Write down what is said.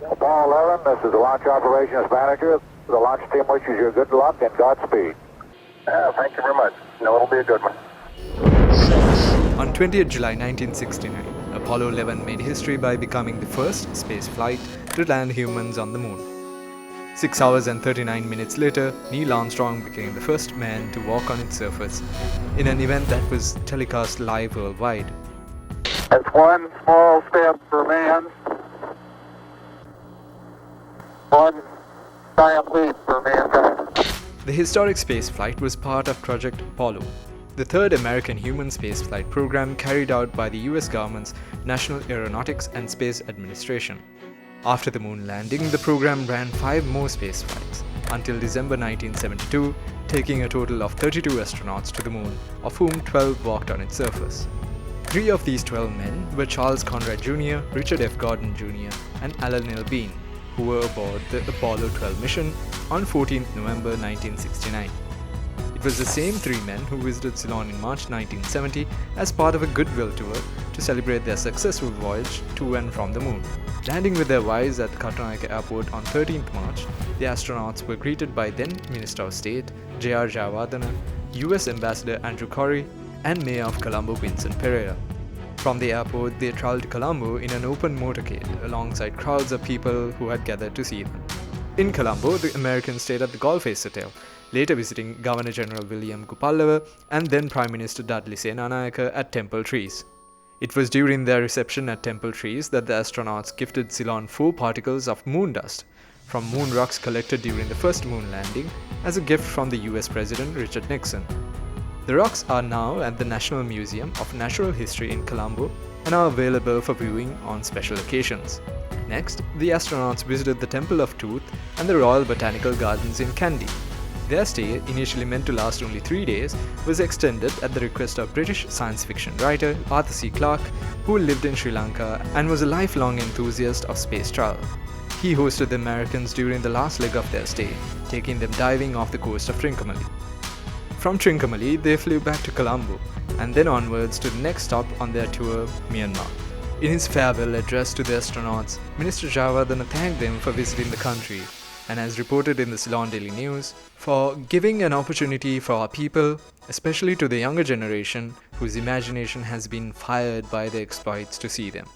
Apollo 11, this is the Launch Operations Manager. The launch team wishes you good luck and Godspeed. Thank you very much. No, it'll be a good one. On 20th July 1969, Apollo 11 made history by becoming the first space flight to land humans on the moon. 6 hours and 39 minutes later, Neil Armstrong became the first man to walk on its surface in an event that was telecast live worldwide. It's one small step for man, one giant leap for mankind. The historic space flight was part of Project Apollo, the third American human spaceflight program carried out by the US government's National Aeronautics and Space Administration. After the moon landing, the program ran 5 more space flights until December 1972, taking a total of 32 astronauts to the moon, of whom 12 walked on its surface. 3 of these 12 men were Charles Conrad Jr., Richard F. Gordon Jr., and Alan L. Bean, who were aboard the Apollo 12 mission on 14 November 1969. It was the same 3 men who visited Ceylon in March 1970 as part of a goodwill tour to celebrate their successful voyage to and from the moon. Landing with their wives at Katunayake Airport on 13th March, the astronauts were greeted by then Minister of State J.R. Jayawardena, US Ambassador Andrew Corey, and Mayor of Colombo Vincent Pereira. From the airport, they traveled to Colombo in an open motorcade alongside crowds of people who had gathered to see them. In Colombo, the Americans stayed at the Golf Ace Hotel, later visiting Governor General William Gopal and then Prime Minister Dudley Senanayake at Temple Trees. It was during their reception at Temple Trees that the astronauts gifted Ceylon 4 particles of moon dust from moon rocks collected during the first moon landing as a gift from the US President Richard Nixon. The rocks are now at the National Museum of Natural History in Colombo and are available for viewing on special occasions. Next, the astronauts visited the Temple of Truth and the Royal Botanical Gardens in Kandy. Their stay, initially meant to last only 3 days, was extended at the request of British science fiction writer Arthur C. Clarke, who lived in Sri Lanka and was a lifelong enthusiast of space travel. He hosted the Americans during the last leg of their stay, taking them diving off the coast of Trincomalee. From Trincomalee, they flew back to Colombo and then onwards to the next stop on their tour, Myanmar. In his farewell address to the astronauts, Minister Jayawardena thanked them for visiting the country and, as reported in the Ceylon Daily News, for giving an opportunity for our people, especially to the younger generation whose imagination has been fired by the exploits, to see them.